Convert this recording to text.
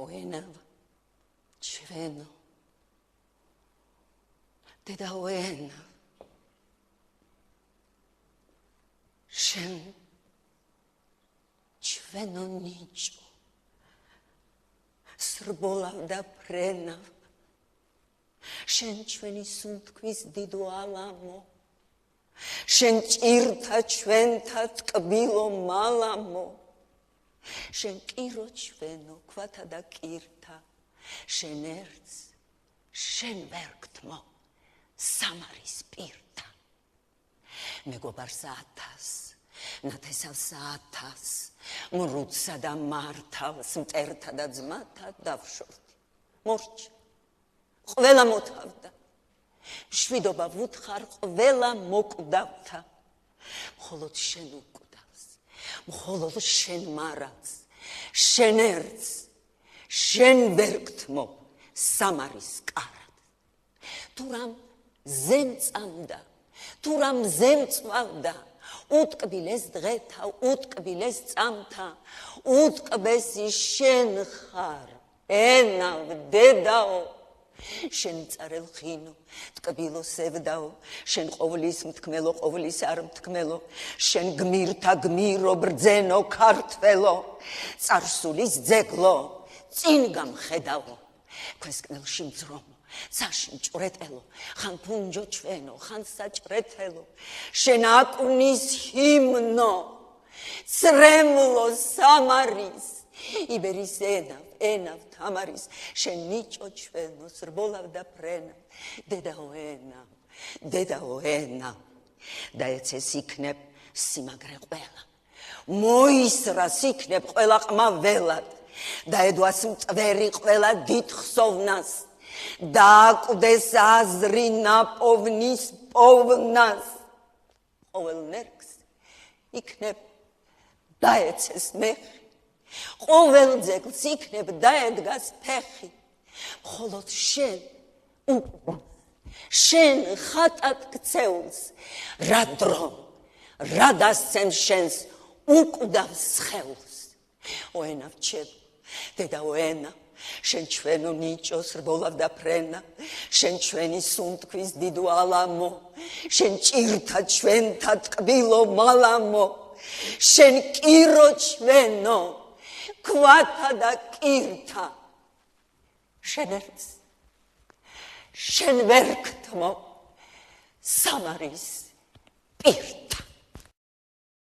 ოენავ ჩვენო დედა ოენავ შენ ჩვენო ნიჭო სრბოლავ და ფრენავ შენ ჩვენი სუნთქვის დიდო ალამო შენ ჭირთა ჩვენთა ტკბილო მალამო შენ კირო ჩვენო ქვათა და კირთა შენ ერთს შენ ვერ გთმო სამარის პირთა მეგობარს 1000 ნათესავს 1000 მრუდსა და მართავს მტერთა და ძმათა დავშორდი მორჩა ყველა მოთავდა მშვიდობა ვუთხარ ყველა მოკვდავთა მხოლოდ შენ უკვდავს მხოლოდ შენ მარადს შენ ერთს შენ ვერ გთმო სამარის კარად თუ რამ ზემწამდა თუ რამ ზემწვავდა უტკბილეს დღეთა უტკბილეს წამთა უტკბესი შენ ხარ ენავ დედაო შენ წარელ ხინო ტკბილო სევდაო შენ ყოვლის მთქმელო ყოვლის არ მთქმელო შენ გმირთა გმირო ბრძენო ქართველო წარსულის ძეგლო წინ გამხედავო ქვესკნელში მძრომო ცაში მჭვრეტელო ხან ფუნჯო ჩვენო ხან საჭრეთელო შენ აკუნის ჰიმნო წრემლო სამარის იბერის ენავ თამარის შენ ნიჭო ჩვენო სრბოლავ და ფრენავ დედაო ენავ დაეცეს იქნებ სიმაგრე ყველა მოისრას იქნებ ყველა ყმა ველად დაედვას მტვერი ყველა დიდ ხსოვნას დააკვდეს აზრი ნაპოვნის პოვნას ყოველ ნერგს იქნებ დაეცეს მეხი ყოველ ძეგლს იქნებ დაედგას ფეხი მხოლოდ შენ ხატად გცეულს რა დრო რა დასცემს შენს უკვდავს სხეულს ოენავ ჩემო დედა ოენავ შენ ჩვენო ნიჭო სრბოლავ და ფრენა შენ ჩვენი სუნთქვის დიდო ალამო შენ ჭირთა ჩვენთა ტკბილო მალამო შენ კირო ჩვენო ქვათა და კირთა შენ ერთს შენ ვერ გთმო სამარის პირთა